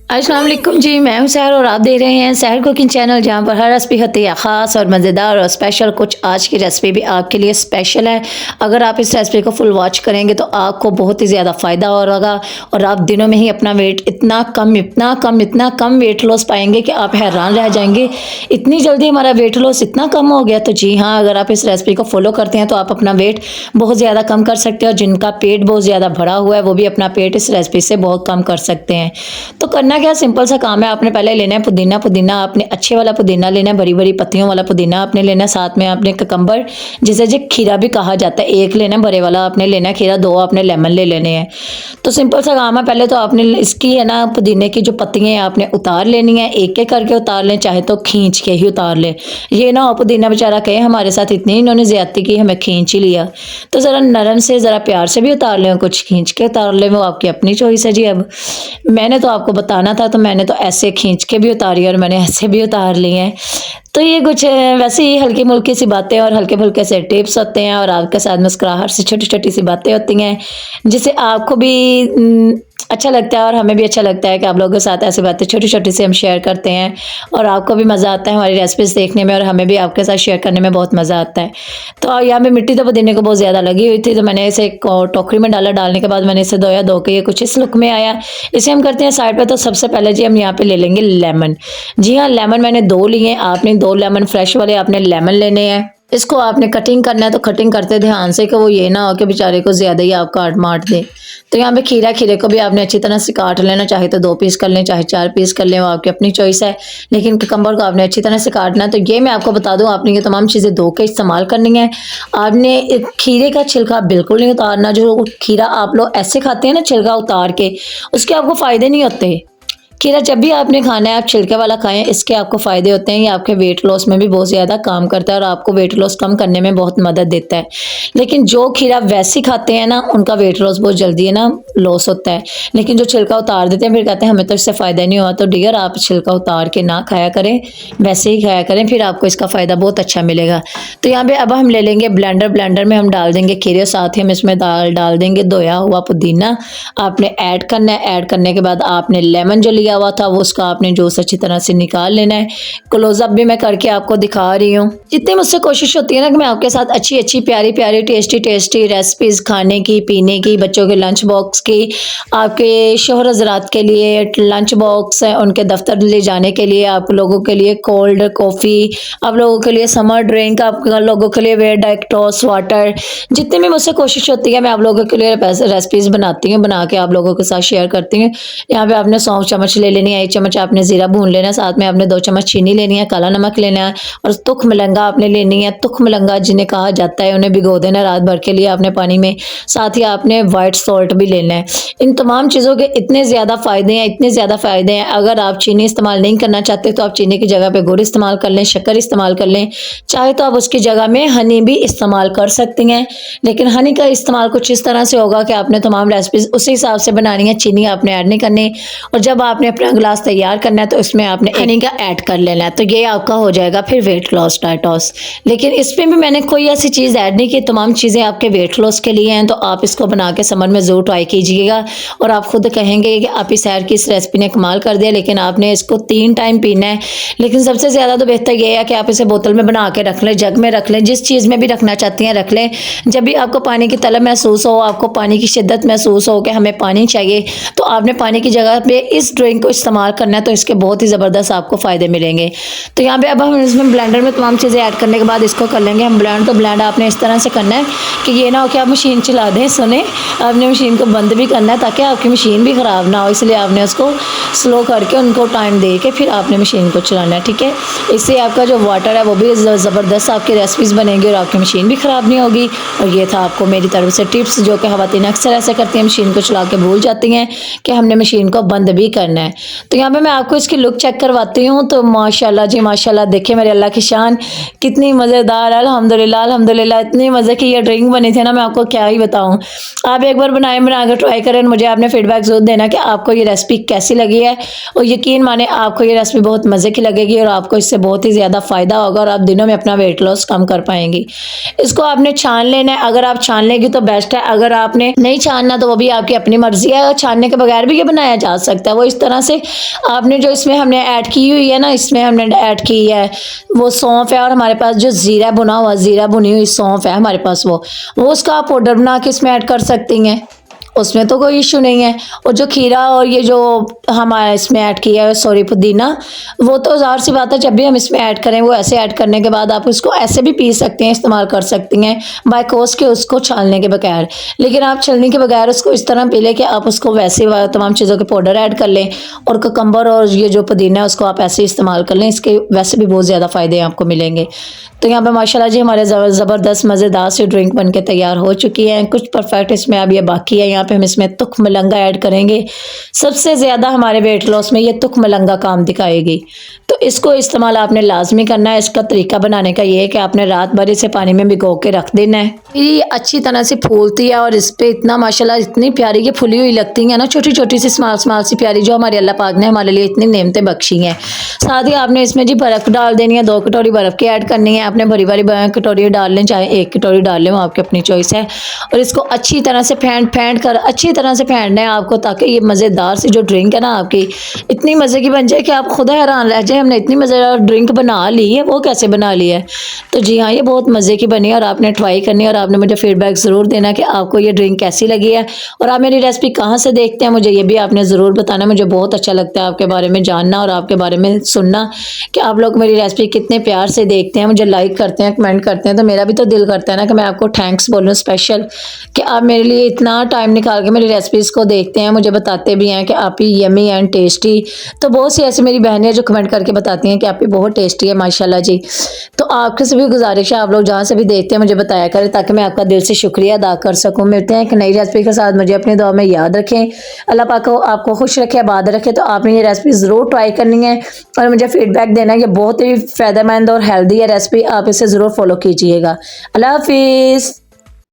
अस्सलाम वालेकुम जी, मैं हूँ सहर और आप देख रहे हैं सहर कुकिंग चैनल, जहाँ पर हर रेसिपी होती है ख़ास और मज़ेदार और स्पेशल। कुछ आज की रेसिपी भी आपके लिए स्पेशल है। अगर आप इस रेसिपी को फुल वॉच करेंगे तो आपको बहुत ही ज़्यादा फ़ायदा होगा और आप दिनों में ही अपना वेट इतना कम वेट लॉस पाएंगे कि आप हैरान रह जाएंगे। इतनी जल्दी हमारा वेट लॉस इतना कम हो गया। तो जी हाँ, अगर आप इस रेसिपी को फॉलो करते हैं तो आप अपना वेट बहुत ज़्यादा कम कर सकते हैं और जिनका पेट बहुत ज़्यादा भरा हुआ है वो भी अपना पेट इस रेसिपी से बहुत कम कर सकते हैं। तो करना क्या, सिंपल सा काम है। आपने पहले लेना है पुदीना। पुदीना आपने अच्छे वाला पुदीना लेना है, बड़ी बड़ी पत्तियों वाला पुदीना आपने लेना है। साथ में आपने ककम्बर, जिसे जो खीरा भी कहा जाता है, एक लेना है बड़े वाला आपने लेना है खीरा, दो आपने लेमन ले लेने हैं। तो सिंपल सा काम है। पहले तो आपने इसकी है ना पुदीने की जो पत्तियां हैं आपने उतार लेनी है, एक एक करके उतार लें, चाहे तो खींच के ही उतार लें। ये ना हो पुदीना बेचारा कहे हमारे साथ इतनी इन्होंने ज्यादती की, हमें खींच ही लिया। तो ज़रा नरम से ज़रा प्यार से भी उतार लें, कुछ खींच के उतार लें, वो आपकी अपनी चॉइस है जी। अब मैंने तो आपको बताना था तो मैंने तो ऐसे खींच के भी उतारी और मैंने ऐसे भी उतार ली हैं। तो ये कुछ वैसे ही हल्की मुल्की सी बातें और हल्के फुल्के से टिप्स होते हैं और आपके साथ मुस्कुराहट से छोटी छोटी सी बातें होती हैं, जिससे आपको भी अच्छा लगता है और हमें भी अच्छा लगता है कि आप लोगों के साथ ऐसी बातें छोटी छोटी सी हम शेयर करते हैं और आपको भी मज़ा आता है हमारी रेसिपीज़ देखने में और हमें भी आपके साथ शेयर करने में बहुत मज़ा आता है। तो यहाँ पे मिट्टी तो पुदीने को बहुत ज़्यादा लगी हुई थी, तो मैंने इसे एक टोकरी में डाला। डालने के बाद मैंने इसे धोया, धो के ये कुछ इस लुक में आया। इसे हम करते हैं साइड पे। तो सबसे पहले जी हम यहाँ पे ले लेंगे लेमन। जी हाँ, लेमन मैंने दो लिए। आपने दो लेमन फ्रेश वाले आपने लेमन लेने हैं। इसको आपने कटिंग करना है तो कटिंग करते ध्यान से कि वो ये ना हो कि बेचारे को ज़्यादा ही आप काट मार दे। तो यहाँ पे खीरे को भी आपने अच्छी तरह से काट लेना, चाहे तो 2 पीस कर लें, चाहे 4 पीस कर लें, वो आपकी अपनी चॉइस है। लेकिन ककम्बर को आपने अच्छी तरह से काटना है। तो ये मैं आपको बता दूँ, आपने ये तमाम चीज़ें धो के इस्तेमाल करनी है। आपने खीरे का छिलका बिल्कुल नहीं उतारना। जो खीरा आप लोग ऐसे खाते हैं ना छिलका उतार के, उसके आपको फ़ायदे नहीं होते। खीरा जब भी आपने खाना है आप छिलके वाला खाएं, इसके आपको फ़ायदे होते हैं। ये आपके वेट लॉस में भी बहुत ज़्यादा काम करता है और आपको वेट लॉस कम करने में बहुत मदद देता है। लेकिन जो खीरा वैसे खाते हैं ना, उनका वेट लॉस बहुत जल्दी है ना लॉस होता है। लेकिन जो छिलका उतार देते हैं फिर कहते हैं हमें तो इससे फ़ायदा नहीं हुआ। तो डियर, आप छिलका उतार के ना खाया करें, वैसे ही खाया करें, फिर आपको इसका फ़ायदा बहुत अच्छा मिलेगा। तो यहाँ पे अब हम ले लेंगे ब्लेंडर। ब्लेंडर में हम डाल देंगे खीरे, साथ ही हम इसमें डाल देंगे धोया हुआ पुदीना। आपने ऐड करना है। ऐड करने के बाद आपने लेमन जो लिया हुआ था वो उसका आपने जूस अच्छी तरह से निकाल लेना है। क्लोजअप भी मैं करके आपको दिखा रही हूँ। जितनी मुझसे कोशिश होती है ना कि मैं आपके साथ अच्छी अच्छी प्यारी प्यारी टेस्टी टेस्टी रेसिपीज़ खाने की, पीने की, बच्चों के लंच बॉक्स की, आपके शोहर हज़रात के लिए लंच बॉक्स है, उनके दफ्तर ले जाने के लिए, आप लोगों के लिए कोल्ड कॉफ़ी, आप लोगों के लिए समर ड्रिंक, आप लोगों के लिए वेट डाइटॉस वाटर। जितनी भी मुझसे कोशिश होती है मैं आप लोगों के लिए रेसिपीज़ बनाती हूँ, बना के आप लोगों के साथ शेयर करती हूँ। यहाँ पे आपने सौंफ चम्मच ले लेनी है, 1 चम्मच आपने ज़ीरा भून लेना है, साथ में आपने 2 चम्मच चीनी लेनी है, काला नमक लेना है और तुख मलंगा आपने लेनी है। तुख मलंगा जिन्हें कहा जाता है, उन्हें भिगो देना रात भर के लिए आपने पानी में। साथ ही आपने वाइट सॉल्ट भी लेना है। इन तमाम चीज़ों के इतने ज़्यादा फ़ायदे हैं, इतने ज़्यादा फ़ायदे हैं। अगर आप चीनी इस्तेमाल नहीं करना चाहते तो आप चीनी की जगह पे गुड़ इस्तेमाल कर लें, शक्कर इस्तेमाल कर लें, चाहे तो आप उसकी जगह में हनी भी इस्तेमाल कर सकती हैं। लेकिन हनी का इस्तेमाल कुछ इस तरह से होगा कि आपने तमाम रेसिपीज़ उसी हिसाब से बनानी है, चीनी आपने ऐड नहीं करनी। और जब आपने अपना गिलास तैयार करना है तो इसमें आपने हनी का ऐड कर लेना है। तो ये आपका हो जाएगा फिर वेट लॉस डाइटॉस। लेकिन इसमें भी मैंने कोई ऐसी चीज़ ऐड नहीं की, तमाम चीज़ें आपके वेट लॉस के लिए हैं। तो आप इसको बना के समर में ज़रूर ट्राई कीजिएगा और आप खुद कहेंगे कि आप इस सैर की इस रेसिपी ने कमाल कर दिया। लेकिन आपने इसको 3 टाइम पीना है। लेकिन सबसे ज़्यादा तो बेहतर ये है कि आप इसे बोतल में बना के रख लें, जग में रख लें, जिस चीज़ में भी रखना चाहती हैं रख लें। जब भी आपको पानी की तलब महसूस हो, आपको पानी की शिद्दत महसूस हो कि हमें पानी चाहिए, तो आपने पानी की जगह पे इस ड्रिंक को इस्तेमाल करना है। तो इसके बहुत ही ज़बरदस्त आपको फ़ायदे मिलेंगे। तो यहाँ पे अब हम इसमें ब्लेंडर में तमाम चीज़ें ऐड करने के बाद इसको कर लेंगे हम ब्लेंड। तो ब्लेंड आपने इस तरह से करना है कि ये ना हो कि आप मशीन चला दें। सुने, आपने मशीन को बंद भी करना है ताकि आपकी मशीन भी ख़राब ना हो, इसलिए आपने उसको स्लो करके उनको टाइम दे के फिर आपने मशीन को चलाना है, ठीक है। इससे आपका जो वाटर है वो भी ज़बरदस्त आपकी रेसिपीज़ बनेंगी और आपकी मशीन भी ख़राब नहीं होगी। और ये था आपको मेरी तरफ से टिप्स, जो कि ख़वातीन अक्सर ऐसा करती हैं, मशीन को चला के भूल जाती हैं कि हमने मशीन को बंद भी करना है। तो यहाँ पे मैं आपको इसकी लुक चेक करवाती हूँ। तो माशाल्लाह जी माशाल्लाह, देखिए मेरे अल्लाह की शान, कितनी मज़ेदार, अल्हम्दुलिल्लाह अल्हम्दुलिल्लाह। इतनी मज़े की ये ड्रिंक बनी थी ना, मैं आपको क्या ही बताऊँ। आप एक बार बना कर ट्राई करें, मुझे आपने फीडबैक ज़रूर देना कि आपको ये रेसिपी कैसी लगी है। और यकीन माने आपको ये रेसिपी बहुत मज़े की लगेगी और आपको इससे बहुत ही ज़्यादा फ़ायदा होगा और आप दिनों में अपना वेट लॉस कम कर पाएंगी। इसको आपने छान लेना है। अगर आप छान लेंगी तो बेस्ट है, अगर आपने नहीं छानना तो वो भी आपकी अपनी मर्ज़ी है। छानने के बगैर भी ये बनाया जा सकता है। वो इस तरह तरह से। आपने जो इसमें हमने ऐड की हुई है ना, इसमें हमने ऐड की है वो सौंफ है, और हमारे पास जो ज़ीरा भुना हुआ, ज़ीरा भुनी हुई सौंफ है हमारे पास, वो उसका आप पाउडर बना के इसमें ऐड कर सकती हैं, उसमें तो कोई इशू नहीं है। और जो खीरा और ये जो हमारा इसमें ऐड किया है सॉरी पुदीना, वो तो ज़ाहिर सी बात है जब भी हम इसमें ऐड करें, वो ऐसे ऐड करने के बाद आप उसको ऐसे भी पी सकते हैं, इस्तेमाल कर सकती हैं बाय कोस के, उसको छानने के बगैर। लेकिन आप छलनी के बगैर उसको इस तरह पी लें कि आप उसको वैसे तमाम चीज़ों के पाउडर ऐड कर लें, और ककम्बर और ये जो पुदीना है उसको आप ऐसे इस्तेमाल कर लें, इसके वैसे भी बहुत ज़्यादा फ़ायदे आपको मिलेंगे। तो यहाँ पे माशाल्लाह जी हमारे ज़बरदस्त मज़ेदार सी ड्रिंक बन के तैयार हो चुकी है। कुछ परफेक्ट इसमें अब ये बाकी है। यहाँ पे हम इसमें तुख मलंगा ऐड करेंगे। सबसे ज़्यादा हमारे वेट लॉस में ये तुख मलंगा काम दिखाएगी, तो इसको इस्तेमाल आपने लाजमी करना है। इसका तरीका बनाने का ये है कि आपने रात भर इसे पानी में भिगो के रख देना है। ये अच्छी तरह से फूलती है, और इस पर इतना माशाल्लाह इतनी प्यारी ये फुली हुई लगती है ना, छोटी छोटी सी स्मॉल स्मॉल सी प्यारी, जो हमारे अल्लाह पाक ने हमारे लिए इतनी नेमतें बख्शी हैं। साथ ही आपने इसमें जी बर्फ़ डाल देनी है, 2 कटोरी बर्फ़ की ऐड करनी है। आपने भरी भरी कटोरी डाल लें, चाहे 1 कटोरी डाल लें, वो आपकी अपनी चॉइस है। और इसको अच्छी तरह से फेंट कर अच्छी तरह से फेंटना है आपको, ताकि ये मज़ेदार सी जो ड्रिंक है ना आपकी इतनी मज़े की बन जाए कि आप खुद हैरान रह जाए, हमने इतनी मज़ेदार ड्रिंक बना ली है, वो कैसे बना ली है। तो जी हाँ, ये बहुत मज़े की बनी है, और आपने ट्राई करनी है, और आपने मुझे फीडबैक ज़रूर देना कि आपको ये ड्रिंक कैसी लगी है। और आप मेरी रेसिपी कहाँ से देखते हैं, मुझे ये भी आपने ज़रूर बताना। मुझे बहुत अच्छा लगता है आपके बारे में जानना और आपके बारे में सुनना कि आप लोग मेरी रेसिपी कितने प्यार से देखते हैं, मुझे लाइक करते हैं, कमेंट करते हैं। तो मेरा भी तो दिल करता है ना कि मैं आपको थैंक्स बोलूँ स्पेशल, कि आप मेरे लिए इतना टाइम निकाल के मेरी रेसिपीज़ को देखते हैं, मुझे बताते भी हैं कि आप ही यमी एंड टेस्टी। तो बहुत सी ऐसी मेरी बहनें जो कमेंट करके बताती हैं कि आप ही बहुत टेस्टी है माशाल्लाह जी। तो आपके से भी गुजारिश है, आप लोग जहाँ से भी देखते हैं मुझे बताया करें, ताकि मैं आपका दिल से शुक्रिया अदा कर सकूँ। मिलते हैं एक नई रेसिपी के साथ, मुझे अपनी दुआ में याद रखें। अल्लाह पाक को आपको खुश रखे, आबाद रखे। तो आपने ये रेसिपी ज़रूर ट्राई करनी है और मुझे फीडबैक देना है। ये बहुत ही फ़ायदेमंद और हेल्दी है रेसिपी, आप इसे ज़रूर फॉलो कीजिएगा। अल्लाह हाफिज़।